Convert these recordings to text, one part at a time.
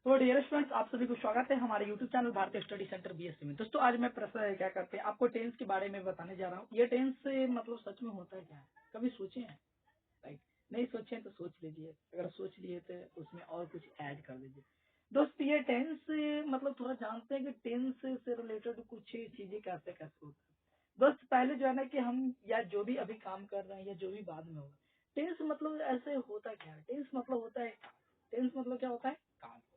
तो dear students, आप सभी को स्वागत है हमारे यूट्यूब चैनल भारतीय स्टडी सेंटर बीएससी में। दोस्तों आज मैं प्रश्न क्या करते हैं आपको टेंस के बारे में बताने जा रहा हूँ। ये टेंस से मतलब सच में होता है क्या है, कभी सोचे हैं? राइट, नहीं सोचे हैं तो सोच लीजिए, अगर सोच लिए तो उसमें और कुछ ऐड कर दीजिए। दोस्त ये टेंस मतलब थोड़ा जानते हैं कि टेंस से रिलेटेड कुछ चीजें कैसे कैसे होता है। दोस्त पहले जो है ना कि हम या जो भी अभी काम कर रहे हैं या जो भी बाद में होगा, टेंस मतलब ऐसे होता क्या है? टेंस मतलब होता है, टेंस मतलब क्या होता है? काल होता है।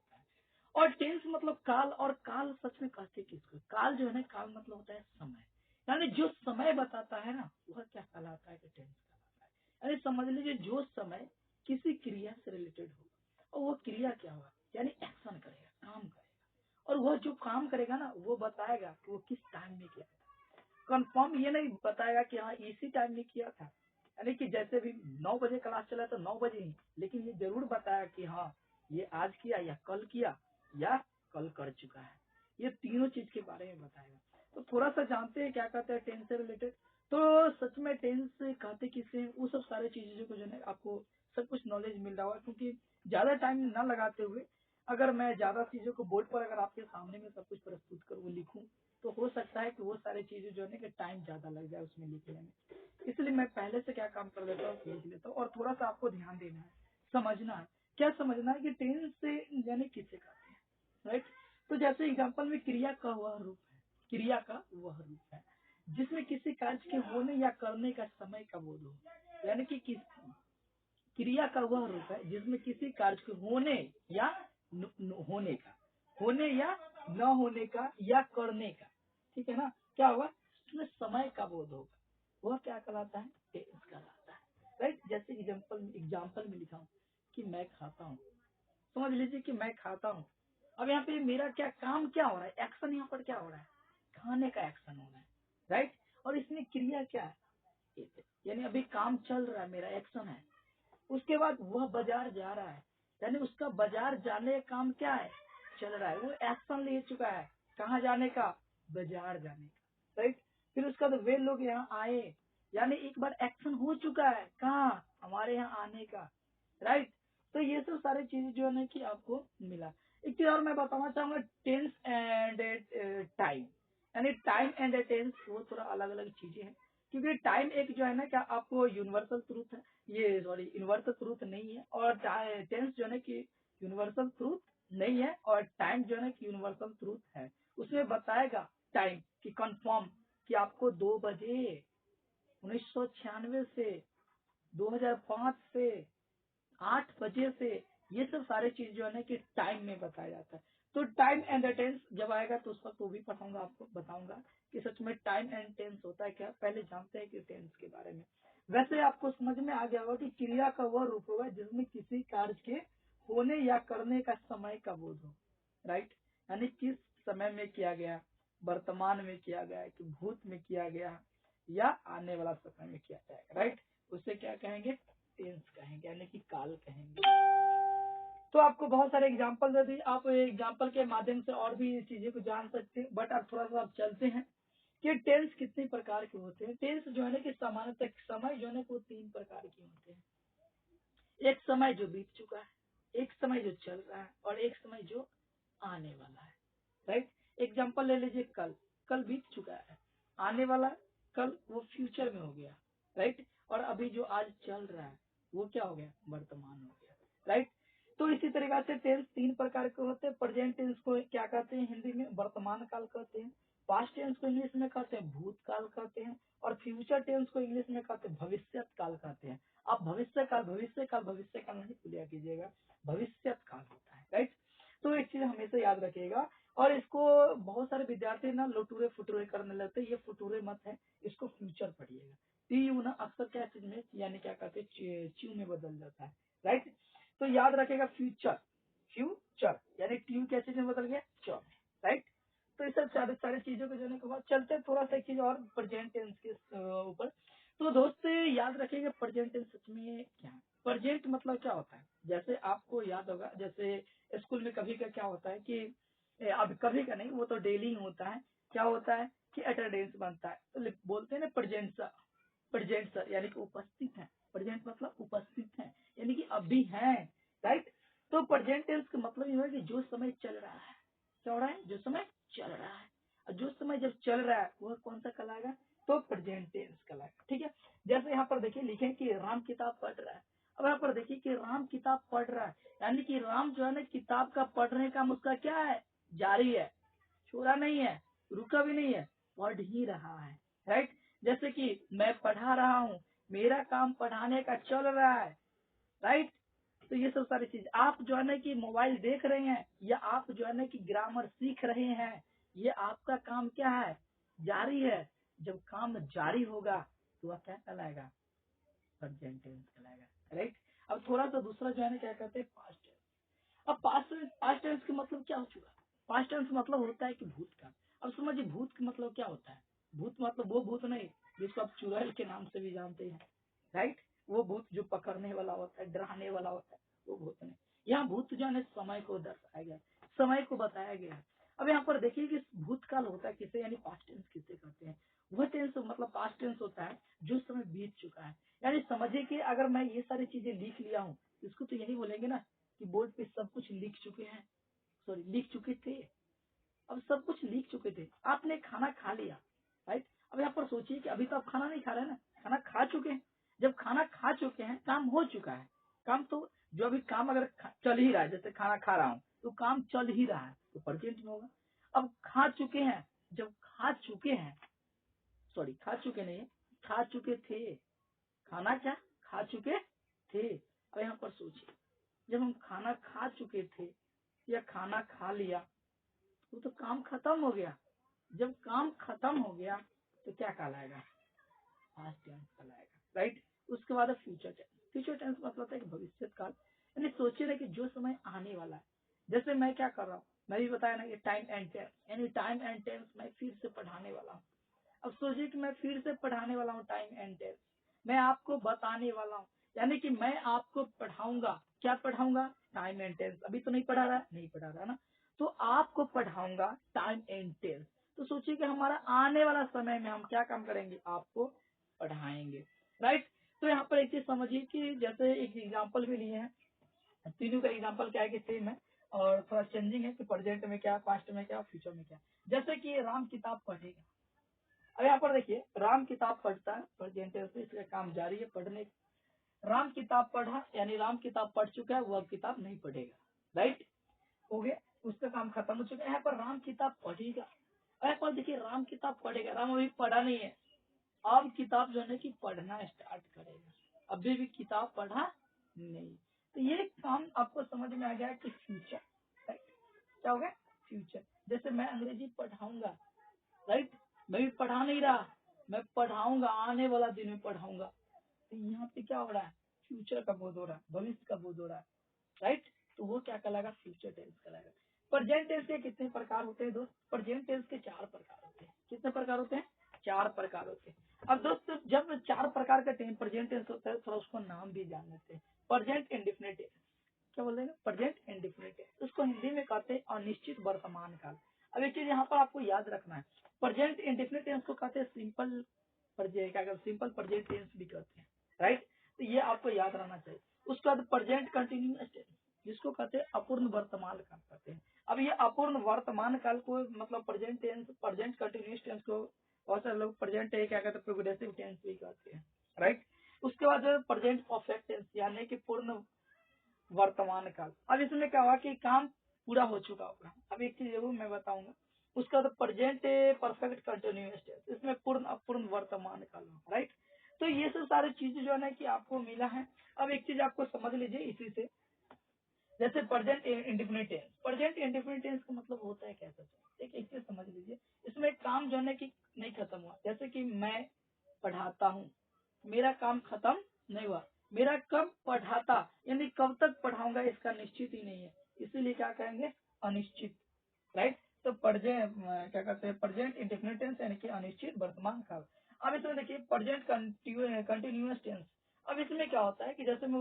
और टेंस मतलब काल, और काल सच में कहते किसको? काल जो है ना, काल मतलब होता है समय, यानी जो समय बताता है ना वह क्या कहलाता है? कि टेंस कहलाता है। यानी समझ लीजिए जो समय किसी क्रिया से रिलेटेड होगा और वो क्रिया क्या होगा, यानी एक्शन करेगा, काम करेगा, और वह जो काम करेगा ना वो बताएगा कि वो किस टाइम में किया था। कंफर्म ये नहीं बताएगा कि हाँ इसी टाइम में किया था, यानी कि जैसे भी 9 बजे क्लास चला तो 9 बजे ही, लेकिन ये जरूर बताया कि हाँ ये आज किया या कल किया या कल कर चुका है। ये तीनों चीज के बारे में बताएगा। तो थोड़ा सा जानते हैं क्या कहते हैं टेंस से रिलेटेड। तो सच में टेंस कहते किसे, वो सब सारे चीजों को जो है आपको सब कुछ नॉलेज मिल रहा होगा, क्योंकि ज्यादा टाइम न लगाते हुए अगर मैं ज्यादा चीजों को बोर्ड पर अगर आपके सामने में सब कुछ प्रस्तुत करूँ, लिखूं, तो हो सकता है कि वो सारी चीजें जो है कि टाइम ज्यादा लग जाए उसमें लिखने में। इसलिए मैं पहले से क्या काम कर लेता हूँ, लिख लेता हूँ। और थोड़ा सा आपको ध्यान देना है, समझना है। क्या समझना है कि टेंस से यानी किसे कहते हैं, राइट। तो जैसे एग्जाम्पल में क्रिया का वह रूप है, क्रिया का वह रूप है जिसमें किसी कार्य के होने या करने का समय का बोध हो, यानी कि किस क्रिया का वह रूप है जिसमें किसी कार्य के होने या होने का, होने या न होने का या करने का, ठीक है ना, क्या होगा उसमें समय का बोध होगा, वह क्या कहलाता है? टेंस कहलाता है, राइट। जैसे एग्जाम्पल में लिखा हूँ कि मैं खाता हूँ, समझ लीजिए कि मैं खाता हूँ। अब यहाँ पे मेरा क्या काम क्या हो रहा है, एक्शन यहाँ पर क्या हो रहा है? खाने का एक्शन हो रहा है, राइट। और इसमें क्रिया क्या है, यानी अभी काम चल रहा है, मेरा एक्शन है। उसके बाद वह बाजार जा रहा है, यानी उसका बाजार जाने का काम क्या है, चल रहा है, वो एक्शन ले चुका है, कहाँ जाने का? बाजार जाने का, राइट। फिर उसका तो वे लोग यहाँ आए, यानी एक बार एक्शन हो चुका है, कहाँ? हमारे यहाँ आने का, राइट। तो ये सब सारी चीजें जो है ना कि आपको मिला। एक चीज और मैं बताना चाहूंगा, टेंस एंड टाइम, यानी टाइम एंड टेंस वो थोड़ा अलग अलग चीजें हैं, क्योंकि टाइम एक जो है ना क्या आपको यूनिवर्सल ट्रूथ है, ये सॉरी यूनिवर्सल ट्रूथ नहीं है, और टेंस जो है ना कि यूनिवर्सल ट्रूथ नहीं है, और टाइम जो है ना कि यूनिवर्सल ट्रूथ है। उसमें बताएगा टाइम कि कंफर्म कि आपको 2 बजे 1996 से 2005 से 8 बजे से, ये सब सारे चीज जो है ना कि टाइम में बताया जाता है। तो टाइम एंड टेंस जब आएगा तो उस वक्त वो भी पढ़ाऊंगा, आपको बताऊंगा कि सच में टाइम एंड टेंस होता है क्या। पहले जानते हैं कि टेंस के बारे में। वैसे आपको समझ में आ गया होगा कि क्रिया का वह रूप होगा जिसमें किसी कार्य के होने या करने का समय का बोध हो, राइट। यानी किस समय में किया गया, वर्तमान में किया गया कि भूत में किया गया या आने वाला समय में किया जाएगा, राइट। उसे क्या कहेंगे? टेंस कहेंगे, यानी कि काल कहेंगे। तो आपको बहुत सारे एग्जाम्पल दे दी, आप एग्जाम्पल के माध्यम से और भी चीजें को जान सकते हैं। बट अब थोड़ा सा आप चलते हैं कि टेंस कितने प्रकार के होते हैं। टेंस जो है ना कि सामान्यतः समय जो है ना वो 3 प्रकार के होते हैं। एक समय जो बीत चुका है, एक समय जो चल रहा है, और एक समय जो आने वाला है, राइट। एग्जाम्पल ले लीजिए, कल, कल बीत चुका है, आने वाला कल वो फ्यूचर में हो गया, राइट। और अभी जो आज चल रहा है वो क्या हो गया? वर्तमान हो गया, राइट। तो इसी तरीके से टेंस 3 प्रकार के होते हैं। प्रेजेंट टेंस को क्या कहते हैं हिंदी में? वर्तमान काल कहते हैं। पास्ट टेंस को इंग्लिश में कहते हैं भूतकाल कहते हैं, और फ्यूचर टेंस को इंग्लिश में कहते हैं भविष्यत काल कहते हैं। आप भविष्य काल नहीं भूलिया कीजिएगा, भविष्यत काल होता है, राइट। तो एक चीज हमेशा याद रखिएगा। और इसको बहुत सारे विद्यार्थी ना लुटूरे फुटूरे करने लगते हैं, ये फुटूरे मत है, इसको फ्यूचर पढ़िएगा। टी यू ना अक्सर क्या चीज में यानी क्या कहते हैं च्यू में बदल जाता है, राइट। तो याद रखेगा फ्यूचर, फ्यूचर यानी टी क्या चीज में बदल गया? च में, राइट। तो इस सब सारी चीजों को जाने के बाद चलते थोड़ा सा एक चीज और प्रेजेंट टेंस के ऊपर। तो दोस्त याद रखिएगा प्रेजेंट टेंस सच में क्या है। प्रेजेंट मतलब क्या होता है, जैसे आपको याद होगा, जैसे स्कूल में कभी का क्या होता है कि अब कभी का नहीं, वो तो डेली ही होता है। क्या होता है कि अटेंडेंस बनता है, तो बोलते हैं ना प्रेजेंट सर, प्रेजेंट सर यानी कि उपस्थित है। प्रेजेंट मतलब उपस्थित है, यानी कि अभी है, राइट। तो प्रेजेंट टेंस का मतलब ये है कि जो समय चल रहा है, क्या हो रहा है, जो समय चल रहा है, और जो समय जब चल रहा है वह कौन सा कहलाएगा, तो प्रेजेंट टेंस कहलाएगा। ठीक है, जैसे यहाँ पर देखिए लिखे कि राम किताब पढ़ रहा है। अब यहाँ पर देखिए कि राम किताब पढ़ रहा है, यानी कि राम जो है ना किताब का पढ़ने का उसका क्या है, जारी है, छोड़ा नहीं है, रुका भी नहीं है, पढ़ ही रहा है। राइट, जैसे कि मैं पढ़ा रहा हूँ, मेरा काम पढ़ाने का चल रहा है। राइट, तो ये सब सारी चीज आप जो है ना कि मोबाइल देख रहे हैं या आप जो है ना कि ग्रामर सीख रहे हैं, ये आपका काम क्या है, जारी है। जब काम जारी होगा तो वह क्या कहलाएगा, प्रेजेंट टेंस कहलाएगा। राइट, अब थोड़ा सा दूसरा जो है ना क्या कहते हैं, पास्ट टेंस। अब पास्ट टेंस का मतलब क्या हो चुका, पास्ट टेंस मतलब होता है कि भूतकाल। अब समझिए भूत का मतलब क्या होता है, भूत मतलब वो भूत नहीं जिसको आप चुड़ैल के नाम से भी जानते हैं। राइट, वो भूत जो पकड़ने वाला होता है, डराने वाला होता है, वो भूत नहीं। यहाँ भूत जो है समय को दर्शाया गया, समय को बताया गया। अब यहाँ पर देखिए कि भूतकाल होता है किसे, यानी पास्ट टेंस किसे कहते हैं। वह टेंस मतलब पास्ट टेंस होता है जो समय बीत चुका है। यानी समझिए कि अगर मैं ये सारी चीजें लिख लिया हूँ, इसको तो यही बोलेंगे ना कि बोर्ड पे सब कुछ लिख चुके हैं, सॉरी लिख चुके थे। अब सब कुछ लिख चुके थे, आपने खाना खा लिया। राइट, अब यहाँ पर सोचिए कि अभी तो आप खाना नहीं खा रहे ना, खाना खा चुके हैं। जब खाना खा चुके हैं, काम हो चुका है। काम तो जो अभी काम अगर चल ही रहा है, जैसे खाना खा रहा हूँ तो काम चल ही रहा है, तो प्रेजेंट में होगा। अब खा चुके हैं, जब खा चुके हैं, सॉरी खा चुके नहीं, खा चुके थे। खाना क्या, खा चुके थे। अब यहाँ पर सोचिए, जब हम खाना खा चुके थे या खाना खा लिया तो काम खत्म हो गया। जब काम खत्म हो गया तो क्या कहलाएगा, पास्ट टेंस कहलाएगा। राइट, उसके बाद फ्यूचर टेंस। फ्यूचर टेंस मतलब होता है कि भविष्य काल, यानी सोचिए ना कि जो समय आने वाला है। जैसे मैं क्या कर रहा हूँ, मैं भी बताया ना कि टाइम एंड टेंस, यानी टाइम एंड टेंस मैं फिर से पढ़ाने वाला हूँ। अब सोचिए कि मैं फिर से पढ़ाने वाला हूँ टाइम एंड टेंस, मैं आपको बताने वाला हूँ, यानी कि मैं आपको पढ़ाऊंगा। क्या पढ़ाऊंगा, टाइम एंड टेंस। अभी तो नहीं पढ़ा रहा, नहीं पढ़ा रहा ना, तो आपको पढ़ाऊंगा टाइम एंड टेंस। तो सोचिए कि हमारा आने वाला समय में हम क्या काम करेंगे, आपको पढ़ाएंगे। राइट, तो यहाँ पर एक चीज समझिए कि जैसे एक एग्जाम्पल भी लिए हैं, तीनों का एग्जाम्पल क्या है कि सेम है और थोड़ा चेंजिंग है कि प्रेजेंट में क्या, पास्ट में क्या, फ्यूचर में क्या। जैसे कि राम किताब पढ़ेगा। अब यहाँ पर देखिए राम किताब पढ़ता है, प्रेजेंट टेंस में इसका काम जारी है पढ़ने। राम किताब पढ़ा, यानी राम किताब पढ़ चुका है, वह किताब नहीं पढ़ेगा। राइट, हो गया, उसका काम खत्म हो चुका है। यहाँ पर राम किताब पढ़ेगा, यहाँ पर देखिए राम किताब पढ़ेगा, राम अभी पढ़ा नहीं है, अब किताब जो है कि पढ़ना स्टार्ट करेगा, अभी भी किताब पढ़ा नहीं। तो ये काम आपको समझ में आ गया कि फ्यूचर। राइट, क्या हो गया, फ्यूचर। जैसे मैं अंग्रेजी पढ़ाऊंगा, राइट, मैं भी पढ़ा नहीं रहा, मैं पढ़ाऊंगा, आने वाला दिन में पढ़ाऊंगा। तो यहाँ पे क्या हो रहा है, फ्यूचर का बोध हो रहा है, भविष्य का बोध हो रहा है। राइट, तो वो क्या कहलाएगा, फ्यूचर टेंस कहलाएगा। प्रेजेंट टेंस के कितने प्रकार होते हैं दोस्त, प्रेजेंट टेंस के 4 प्रकार होते हैं। कितने प्रकार होते हैं, 4 प्रकार होते हैं। अब दोस्त जब 4 प्रकार का प्रेजेंट टेंस होता है, थोड़ा उसको नाम भी जान लेते हैं। प्रेजेंट इंडेफिनिट टेंस, क्या बोल रहे हैं, प्रेजेंट इंडेफिनिट टेंस, उसको हिंदी में कहते हैं अनिश्चित वर्तमान काल। अब एक चीज यहाँ पर आपको याद रखना है, प्रेजेंट इंडेफिनिट टेंस को कहते हैं सिंपल प्रेजेंट, क्या कहते हैं, सिंपल प्रेजेंट टेंस भी कहते हैं। राइट, तो ये आपको याद रहना चाहिए। उसके बाद प्रेजेंट कंटिन्यूअस टेंस, जिसको कहते हैं अपूर्ण वर्तमान काल कहते हैं। अब ये अपूर्ण वर्तमान काल को मतलब present tense, present continuous tense को बहुत सारे लोग प्रेजेंट क्या कहते हैं, प्रोग्रेसिव टेंस भी कहते हैं। राइट, उसके बाद प्रेजेंट परफेक्ट टेंस, यानी कि पूर्ण वर्तमान काल। अब इसमें क्या हुआ कि काम पूरा हो चुका होगा। अब एक चीज जरूर मैं बताऊंगा, उसका तो प्रेजेंट परफेक्ट कंटिन्यूअस टेंस, इसमें पूर्ण अपूर्ण वर्तमान काल। राइट, तो ये सब सारी चीजें जो है ना कि आपको मिला है। अब एक चीज आपको समझ लीजिए इसी से, जैसे present indefinite tense, present indefinite tense का मतलब होता है कैसा, एक चीज समझ लीजिए, इसमें काम जो है ना कि नहीं खत्म हुआ। जैसे कि मैं पढ़ाता हूँ, मेरा काम खत्म नहीं हुआ, मेरा कब पढ़ाता यानी कब तक पढ़ाऊंगा इसका निश्चित ही नहीं है, इसीलिए क्या कहेंगे, अनिश्चित। राइट, तो प्रेजेंट क्या कहते हैं, प्रेजेंट इंडेफिनिट टेंस यानी कि अनिश्चित वर्तमान काल। अब इसमें देखिए प्रेजेंट कंटिन्यूअस टेंस। अब इसमें क्या होता है कि जैसे मैं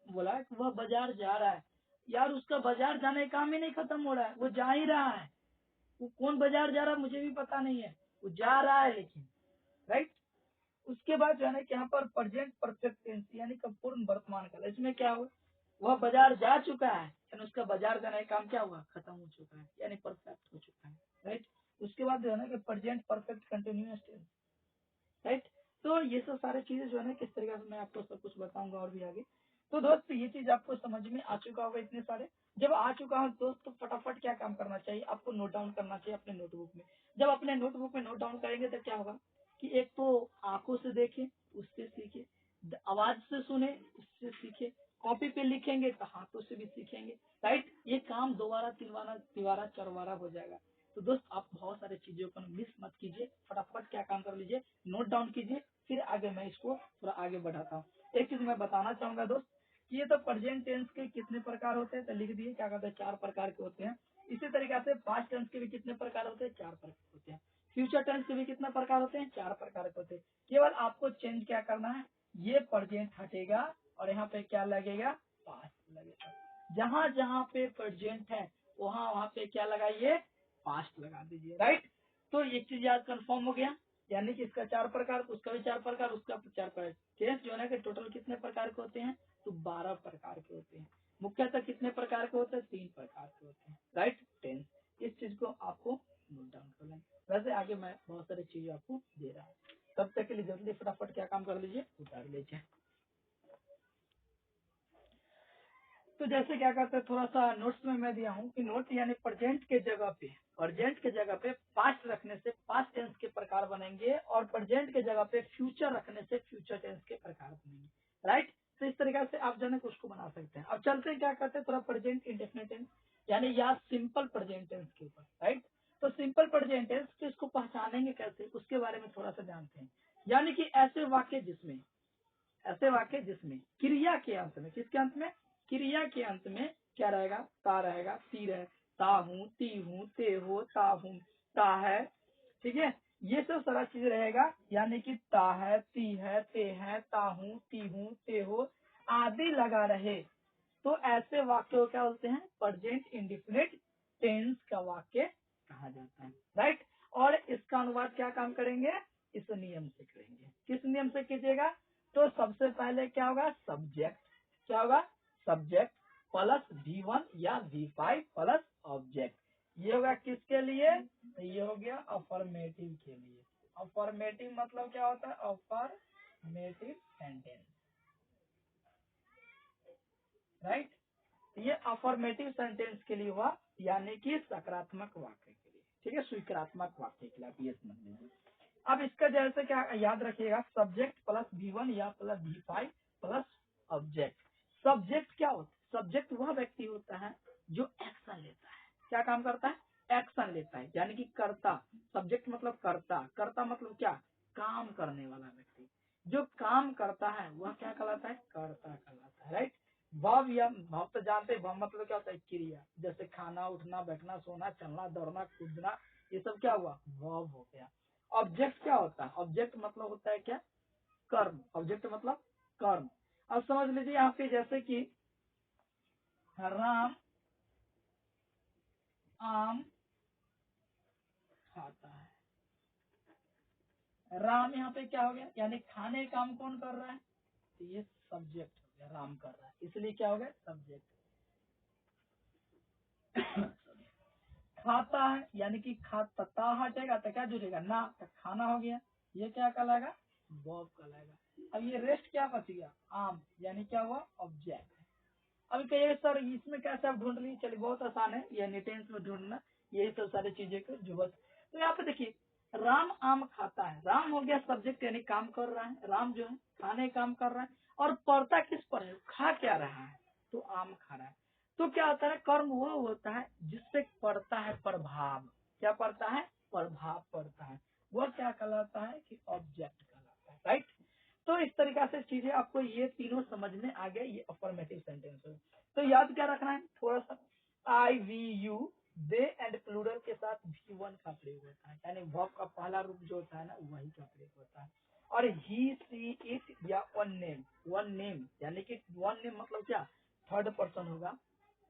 बोला कि वह बाजार जा रहा है, यार उसका बाजार जाने का काम ही नहीं खत्म हो रहा है, वो जा ही रहा है। वो कौन बाजार जा रहा है मुझे भी पता नहीं है, वो जा रहा है लेकिन। राइट, उसके बाद जो है ना कि यहाँ पर प्रेजेंट परफेक्ट टेंस यानी कि पूर्ण वर्तमान काल, इसमें क्या हो, वह बाजार जा चुका है, यानी उसका बाजार जाने का काम क्या हुआ, खत्म हो चुका है, यानी परफेक्ट हो चुका है, राइट। उसके बाद जो है ना कि present perfect continuous tense, right. तो ये सब सारे चीजें जो है ना किस तरीके से मैं आपको सब कुछ बताऊंगा और भी आगे। तो दोस्त ये चीज आपको समझ में आ चुका होगा इतने सारे। जब आ चुका हो दोस्त तो फटाफट क्या काम करना चाहिए, आपको नोट डाउन करना चाहिए अपने नोटबुक में। जब अपने नोटबुक में नोट डाउन करेंगे तो क्या होगा कि एक तो आंखों से देखें, उससे सीखे, आवाज से सुने, उससे सीखे, कॉपी पे लिखेंगे तो हाथों से भी सीखेंगे, राइट। ये काम दोबारा तिलवारा तिवारा चरवारा हो जाएगा। तो दोस्त आप बहुत सारे चीजों को मिस मत कीजिए, फटाफट क्या काम कर लीजिए, नोट डाउन कीजिए, फिर आगे मैं इसको थोड़ा आगे बढ़ाता हूँ। एक चीज मैं बताना चाहूंगा दोस्त कि ये तो प्रेजेंट टेंस के कितने प्रकार होते हैं, तो लिख दिए क्या कहते हैं, 4 प्रकार के होते हैं। इसी तरीके से पास्ट टेंस के भी कितने प्रकार होते हैं, 4 प्रकार होते हैं। फ्यूचर टेंस के भी कितने प्रकार होते हैं, 4 प्रकार के होते हैं। केवल आपको चेंज क्या करना है, ये प्रेजेंट हटेगा और यहाँ पे क्या लगेगा, पास्ट लगेगा। जहां जहां पे प्रेजेंट है वहां वहां पे क्या लगाइए, पास्ट लगा दीजिए, राइट। तो एक चीज याद कंफर्म हो गया, यानी कि इसका 4 प्रकार, उसका भी 4 प्रकार, उसका 4 प्रकार। टेंस जो है ना कि टोटल कितने प्रकार के होते हैं, तो 12 प्रकार के होते हैं। मुख्यतः कितने प्रकार के होते हैं, 3 प्रकार के होते हैं, राइट। टेंस, इस चीज को आपको नोट डाउन कर लें। वैसे आगे मैं बहुत सारी चीजें आपको दे रहा हूँ, तब तक के लिए जल्दी फटाफट क्या काम कर लीजिए, उतार लीजिए। तो जैसे क्या करते हैं, थोड़ा सा नोट्स में मैं दिया हूँ कि नोट यानी प्रेजेंट के जगह पे पास्ट रखने से पास्ट टेंस के प्रकार बनेंगे, और प्रेजेंट के जगह पे फ्यूचर रखने से फ्यूचर टेंस के प्रकार बनेंगे, राइट। तो इस तरीके से आप जो है उसको बना सकते हैं। अब चलते हैं क्या करते हैं, थोड़ा प्रेजेंट इंडेफिनिट टेंस यानी या सिंपल प्रेजेंट टेंस के ऊपर, राइट। तो सिंपल प्रेजेंट टेंस तो इसको पहचानेंगे कैसे, उसके बारे में थोड़ा सा जानते हैं। यानी कि ऐसे वाक्य जिसमें क्रिया के अंत में, किसके अंत में, क्रिया के अंत में क्या रहेगा, ता रहेगा, ती रहे, ता हूँ, ती हूँ, ते हो, ता हूँ, ता है, ठीक है। ये सब सारा चीज रहेगा, यानी कि ता है, ती है, ते है, ता हूँ, ती हूँ, ते हो आदि लगा रहे, तो ऐसे वाक्य को क्या बोलते हैं, प्रेजेंट इंडेफिनिट टेंस का वाक्य कहा जाता है, राइट। और इसका अनुवाद क्या काम करेंगे, इस नियम से करेंगे। किस नियम से कीजिएगा, तो सबसे पहले क्या होगा, सब्जेक्ट, क्या होगा, सब्जेक्ट प्लस V1 या V5 प्लस ऑब्जेक्ट। ये होगा किसके लिए, तो ये हो गया अफर्मेटिव के लिए। अफर्मेटिव मतलब क्या होता है, अफर्मेटिव सेंटेंस, राइट। ये अफर्मेटिव सेंटेंस के लिए हुआ, यानी कि सकारात्मक वाक्य के लिए, ठीक है, स्वीकारात्मक वाक्य के लिए आप ये समझ लीजिए। अब इसका जैसे क्या याद रखिएगा, सब्जेक्ट प्लस V1 या plus V5 plus object. Subject क्या होता है, सब्जेक्ट वह व्यक्ति होता है जो एक्शन लेता है, क्या काम करता है, एक्शन लेता है, यानी कि कर्ता। सब्जेक्ट मतलब कर्ता, कर्ता मतलब क्या, काम करने वाला व्यक्ति, जो काम करता है वह क्या कहलाता है, कर्ता कहलाता है, राइट। भाव या भाव तो जानते हैं, भाव मतलब क्या होता है, क्रिया, जैसे खाना, उठना, बैठना, सोना, चलना, दौड़ना, कूदना, ये सब क्या हुआ, भाव हो गया। ऑब्जेक्ट क्या होता है, ऑब्जेक्ट मतलब होता है क्या, कर्म, ऑब्जेक्ट मतलब कर्म। अब समझ लीजिए यहाँ पे जैसे कि राम आम खाता है, राम यहाँ पे क्या हो गया, यानी खाने का काम कौन कर रहा है, तो ये सब्जेक्ट हो गया, राम कर रहा है, इसलिए क्या हो गया, सब्जेक्ट। खाता है, यानी कि खाता हटेगा तो क्या जुड़ेगा, ना, तो खाना हो गया, ये क्या कहलाएगा, वर्ब कहलाएगा। अब ये रेस्ट क्या बच गया, आम, यानी क्या हुआ, ऑब्जेक्ट। अभी कहिए सर इसमें कैसे आप ढूंढ ली, चलिए बहुत आसान है, ये टेंस में ढूंढना, यही सब सारी चीजें को जो बस। तो यहाँ पे देखिए राम आम खाता है, राम हो गया सब्जेक्ट, यानी काम कर रहा है, राम जो है खाने काम कर रहा है, और पड़ता किस पर है, खा क्या रहा है, तो आम खा रहा है। तो क्या होता है, कर्म वो होता है जिससे पड़ता है प्रभाव, क्या पड़ता है, प्रभाव पड़ता है, वो क्या कहलाता है कि ऑब्जेक्ट कहलाता है, राइट। तो इस तरीका से चीजें आपको ये तीनों समझ में आ गए, ये अफर्मेटिव सेंटेंस है। तो याद क्या रखना है थोड़ा सा, I we you they and plural के साथ V1 का प्रयोग होता है, यानी वर्ब का पहला रूप जो होता है ना वही का प्रयोग होता है। और ही सी इट या वन नेम यानी कि वन नेम मतलब क्या, थर्ड पर्सन होगा,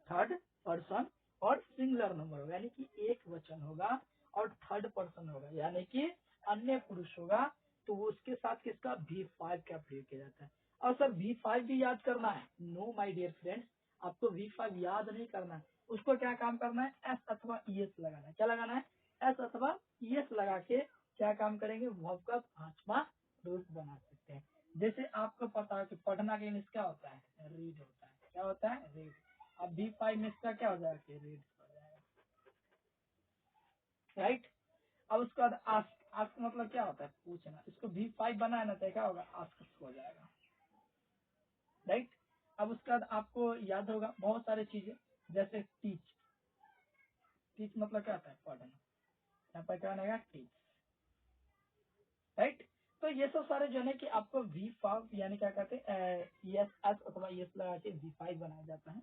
थर्ड पर्सन, और सिंगुलर नंबर होगा, यानी कि एक वचन होगा, और थर्ड पर्सन होगा, यानी कि अन्य पुरुष होगा, तो वो उसके साथ किसका V5 का प्रयोग किया जाता है। और सर V5 भी याद करना है, नो माय डियर फ्रेंड्स, आपको V5 याद नहीं करना है, उसको क्या काम करना है, एस अथवा ES लगाना है। क्या लगाना है, एस अथवा ES लगा के क्या काम करेंगे, वर्ब का 5वां रूप बना सकते हैं। जैसे आपको पता है कि पढ़ना के इंग्लिश क्या होता है, रीड होता है। क्या होता है, रीड। अब V5 में इसका क्या हो जाएगा, रीड हो जाएगा, राइट। अब उसके बाद आस्क, आस्क मतलब क्या होता है, पूछना। इसको V5 बनाना तो क्या होगा, आस्क हो जाएगा, राइट। अब उसके बाद आपको याद होगा बहुत सारी चीजें, जैसे टीच। टीच मतलब क्या होता है, पढ़ना। यहाँ पर क्या बनेगा, टीच, राइट। तो ये सब सारे जो है कि आपको V5 यानी क्या कहते हैं, एस एस अथवा ES लगा के V5 बनाया जाता है।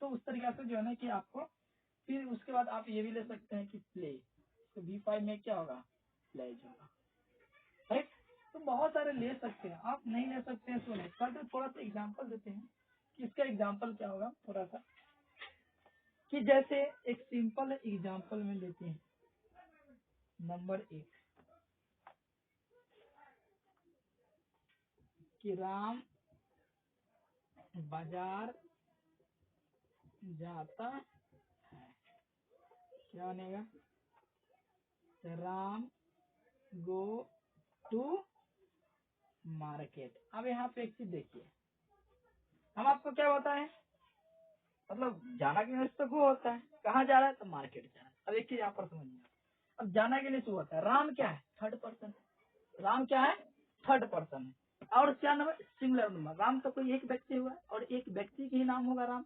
तो उस तरीके से जो है ना कि आपको, फिर उसके बाद आप ये भी ले सकते हैं कि प्ले। तो V5 में क्या होगा, प्ले होगा, राइट। तो बहुत सारे ले सकते हैं, आप नहीं ले सकते हैं तो नहीं। तो थोड़ा सा एग्जाम्पल देते हैं कि इसका एग्जाम्पल क्या होगा, थोड़ा सा कि जैसे एक सिंपल एग्जाम्पल में लेते हैं। नंबर 1 कि राम बाजार जाता है। क्या बनेगा, राम गो टू मार्केट। अब यहाँ पे एक चीज देखिए, हम आपको क्या बताएं, मतलब जाना के लिए तो वो होता है, कहाँ जा रहा है, तो मार्केट जा रहा है। अब एक चीज यहाँ पर समझिए, अब जाना के लिए तो होता है, राम क्या है, थर्ड पर्सन। राम क्या है, थर्ड पर्सन है। और क्या नाम है, सिंगुलर नंबर। राम तो कोई एक व्यक्ति हुआ है और एक व्यक्ति का ही नाम होगा राम।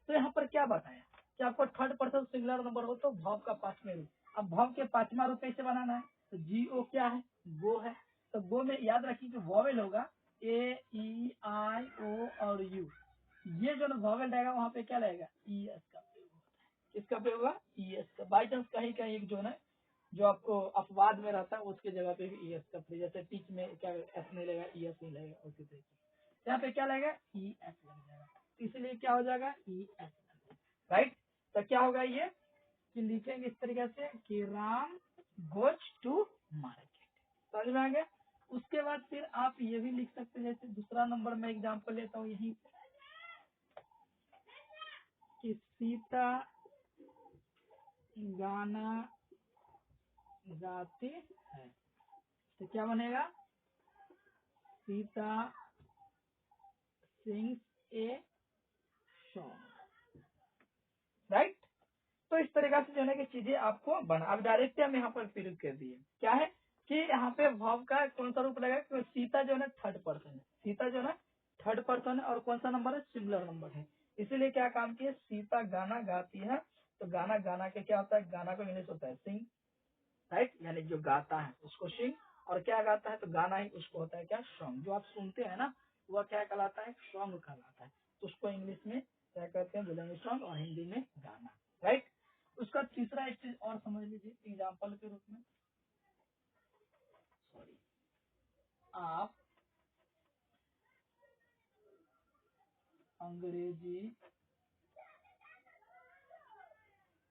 तो यहाँ पर क्या बताया कि आपको थर्ड पर्सन सिंगुलर नंबर हो तो भव का 5वां रूप। अब भव के 5वां रूप कैसे बनाना है, तो GO क्या है, गो है। तो गो में याद रखिए कि वॉवेल होगा AEIO और U। ये जो वॉवेल रहेगा वहाँ पे क्या लगेगा, ES का प्रयोग होता है। किसका प्रयोग होगा, ES का। बाई चांस कहीं कहीं एक जो है जो आपको अपवाद में रहता है उसके जगह पे भी ES का प्रयोग, जैसे टीच में क्या एस नहीं लगेगा, ES नहीं लगेगा, उसी तरीके यहाँ पे क्या लगेगा, ES लग जाएगा। इसलिए क्या हो जाएगा, ES, राइट। तो क्या होगा ये कि लिखेंगे इस तरीके से कि राम गोज टू मार्केट। समझ में आ गया। उसके बाद फिर आप ये भी लिख सकते हैं, जैसे दूसरा नंबर में एग्जाम्पल लेता हूँ यहीं से कि सीता गाना गाती है। तो क्या बनेगा, Sita sings a song, right. तो इस तरीके से जो है कि चीजें आपको बना। अब डायरेक्ट हम यहाँ पर प्रयोग कर दिए, क्या है कि यहाँ पे वर्ब का कौन सा रूप लगेगा, क्योंकि सीता जो है थर्ड पर्सन है। सीता जो है थर्ड पर्सन है और कौन सा नंबर है, सिंगुलर नंबर है। इसीलिए क्या काम किया, सीता गाना गाती है। तो गाना, गाना के क्या होता है, गाना को इंग्लिश होता है सिंग, राइट। यानी जो गाता है उसको सिंग, और क्या गाता है, तो गाना ही उसको होता है क्या, सॉन्ग। जो आप सुनते हैं ना वह क्या कहलाता है, सॉन्ग कहलाता है। तो उसको इंग्लिश में क्या कहते हैं, बोलेंगे सॉन्ग, और हिंदी में गाना, राइट। उसका तीसरा एक चीज और समझ लीजिए एग्जाम्पल के रूप में। सॉरी, आप अंग्रेजी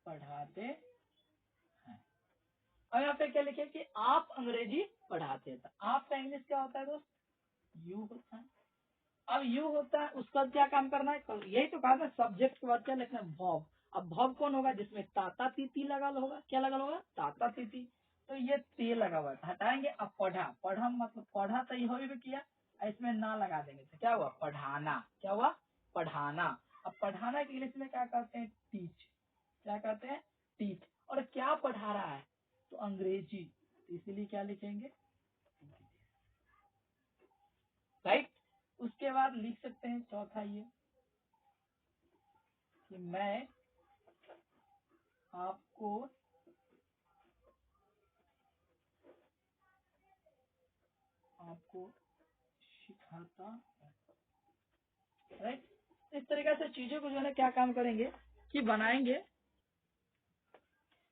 पढ़ाते हैं। और यहाँ पे क्या लिखे कि आप अंग्रेजी पढ़ाते हैं। तो आपका इंग्लिश क्या होता है दोस्त, यू होता है। अब यू होता है, उसका क्या काम करना है, यही तो कहा था सब्जेक्ट के बाद क्या लिखना है, भॉब। अब भॉब कौन होगा, जिसमें ताता तीती लगा होगा। क्या लगा होगा, ताता तीती। तो ये ते लगा हुआ था, हटाएंगे। अब पढ़ा, पढ़ा मतलब पढ़ा तो ये हो भी किया, इसमें ना लगा देंगे तो क्या हुआ, पढ़ाना। क्या हुआ, पढ़ाना। अब पढ़ाना के इंग्लिश में क्या कहते हैं, टीच। क्या कहते हैं, टीच। और क्या पढ़ा रहा है, तो अंग्रेजी। तो इसीलिए क्या लिखेंगे, राइट। उसके बाद लिख सकते हैं चौथा ये कि मैं आपको सिखाता हूं, राइट। इस तरीके से चीजों को जो है क्या काम करेंगे कि बनाएंगे।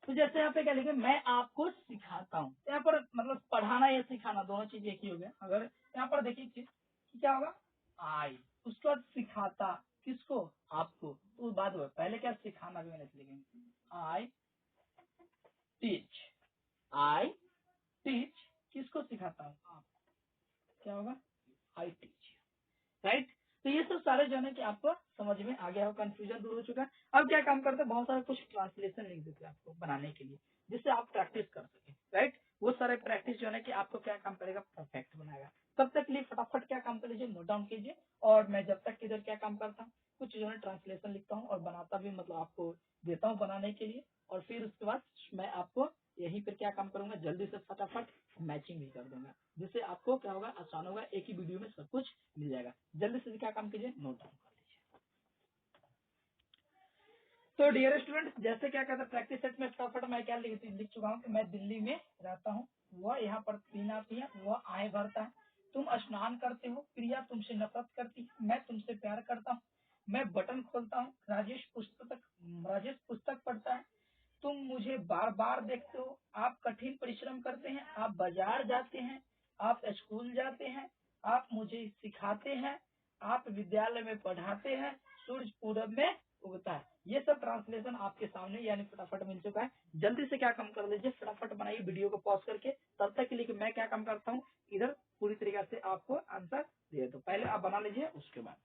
तो जैसे यहाँ पे क्या लिखे, मैं आपको सिखाता हूँ। यहाँ पर मतलब पढ़ाना या सिखाना दोनों चीज एक ही हो गया। अगर यहाँ पर देखिए कि क्या होगा, आई, उसके बाद सिखाता, किसको, आपको। तो बाद में पहले क्या, सिखाना भी मैंने लिखेंगे, आई टीच। आई टीच, किसको सिखाता हूँ, आप। क्या होगा, आई टीच, राइट। तो ये सब सारे जो है कि आपको समझ में आ गया हो, कंफ्यूजन दूर हो चुका है। अब क्या काम करते हैं, बहुत सारे कुछ ट्रांसलेशन लिख देते हैं आपको बनाने के लिए, जिससे आप प्रैक्टिस कर सके, राइट। वो सारे प्रैक्टिस जो है कि आपको क्या काम करेगा, परफेक्ट बनाएगा। तब तक के लिए फटाफट क्या काम कर लीजिए, नोट डाउन कीजिए। और मैं जब तक इधर क्या काम करता हूँ, कुछ जो है ट्रांसलेशन लिखता हूँ और बनाता भी, मतलब आपको देता हूँ बनाने के लिए। और फिर उसके बाद मैं आपको यहीं पर क्या काम करूंगा, जल्दी से फटाफट मैचिंग भी कर दूंगा, जिससे आपको क्या होगा, आसान होगा, एक ही वीडियो में सब कुछ मिल जाएगा। जल्दी से क्या काम कीजिए, नोट डाउन कर लीजिए। तो डियर स्टूडेंट, जैसे क्या कहते हैं, प्रैक्टिस सेट में फटाफट मैं क्या लिख चुका हूँ कि मैं दिल्ली में रहता हूँ, वह यहाँ पर तीन आती है, वह आए भरता है, तुम स्नान करते हो, प्रिया तुमसे नफरत करती है, मैं तुमसे प्यार करता हूँ, मैं बटन खोलता हूँ, राजेश पुस्तक पढ़ता है, तुम मुझे बार बार देखते हो, आप कठिन परिश्रम करते हैं, आप बाजार जाते हैं, आप स्कूल जाते हैं, आप मुझे सिखाते हैं, आप विद्यालय में पढ़ाते हैं, सूरज पूरब में उगता है। ये सब ट्रांसलेशन आपके सामने यानी फटाफट मिल चुका है। जल्दी से क्या काम कर लीजिए, फटाफट बनाइए वीडियो को पॉज करके। तब तक के लिए कि मैं क्या काम करता हूँ, इधर पूरी तरीके से आपको आंसर दे दो। पहले आप बना लीजिए, उसके बाद।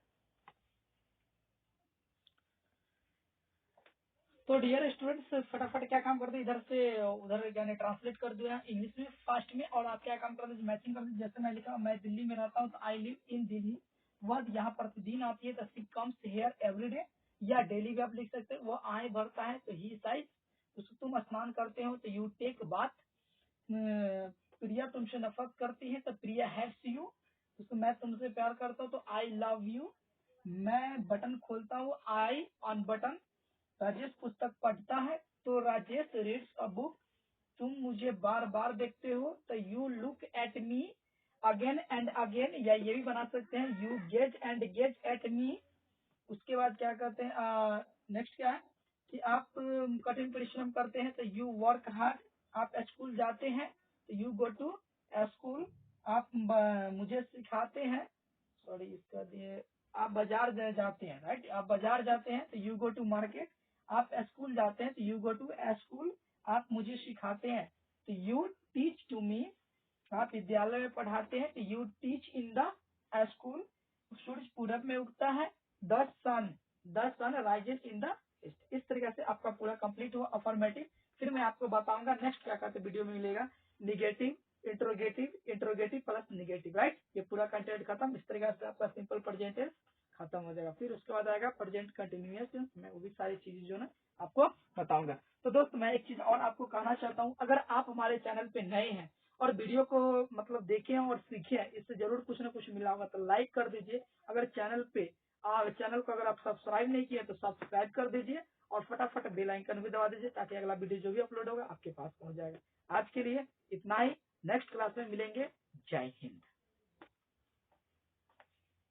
तो डियर स्टूडेंट्स, फटाफट क्या काम करते हैं, इधर से उधर यानी ट्रांसलेट कर दिया इंग्लिश में फास्ट में। और आप क्या काम कर दीजिए, मैचिंग कर दीजिए। जैसे मैं लिखा, मैं दिल्ली में रहता हूँ, तो आई लिव इन दिल्ली। वह यहाँ प्रतिदिन आती है, तो she comes here every day. या डेली भी आप लिख सकते हैं। वो आए भरता है, तो ही साइज। उसको तुम स्नान करते हो, तो यू टेक बाथ। प्रिया तुमसे नफरत करती है, तो प्रिया हैट्स यू। उसको मैं तुमसे प्यार करता हूँ, तो आई लव यू। मैं बटन खोलता हूँ, आई ऑन बटन। राजेश पुस्तक पढ़ता है, तो राजेश रीड्स अ बुक। तुम मुझे बार बार देखते हो, तो you look at me again and again. या ये भी बना सकते हैं, you gauge and gauge at me. उसके बाद क्या कहते हैं, नेक्स्ट क्या है कि आप कठिन परिश्रम करते हैं, तो यू वर्क हार्ड। आप स्कूल जाते हैं, तो यू गो टू स्कूल। आप मुझे सिखाते हैं, सॉरी इसका दिए, आप बाजार जाते हैं, राइट। आप बाजार जाते हैं, तो यू गो टू मार्केट। आप स्कूल जाते हैं, तो यू गो टू स्कूल। आप मुझे सिखाते हैं, तो यू टीच टू मी। आप विद्यालय में पढ़ाते हैं, तो you teach in the school. सूरज पूरब में उगता है, the sun rises in the east. इस तरीके से आपका पूरा कंप्लीट हुआ अफर्मेटिव। फिर मैं आपको बताऊंगा नेक्स्ट क्या कहते वीडियो में मिलेगा, negative, interrogative plus negative, right. ये पूरा कंटेंट खत्म। इस तरीके से आपका सिंपल प्रेजेंट टेंस खत्म हो जाएगा। फिर उसके बाद आएगा प्रेजेंट कंटिन्यूअस टेंस। मैं वो भी सारी चीजें जो ना आपको बताऊंगा। तो दोस्त, मैं एक चीज और आपको कहना चाहता हूँ, अगर आप हमारे चैनल पे नए हैं और वीडियो को मतलब देखें और सीखें, इससे जरूर कुछ ना कुछ मिला होगा, तो लाइक कर दीजिए। अगर चैनल को अगर आप सब्सक्राइब नहीं किए, तो सब्सक्राइब कर दीजिए। और फटाफट बेल आइकन भी दबा दीजिए, ताकि अगला वीडियो जो भी अपलोड होगा आपके पास पहुंच जाएगा। आज के लिए इतना ही। नेक्स्ट क्लास में मिलेंगे। जय हिंद।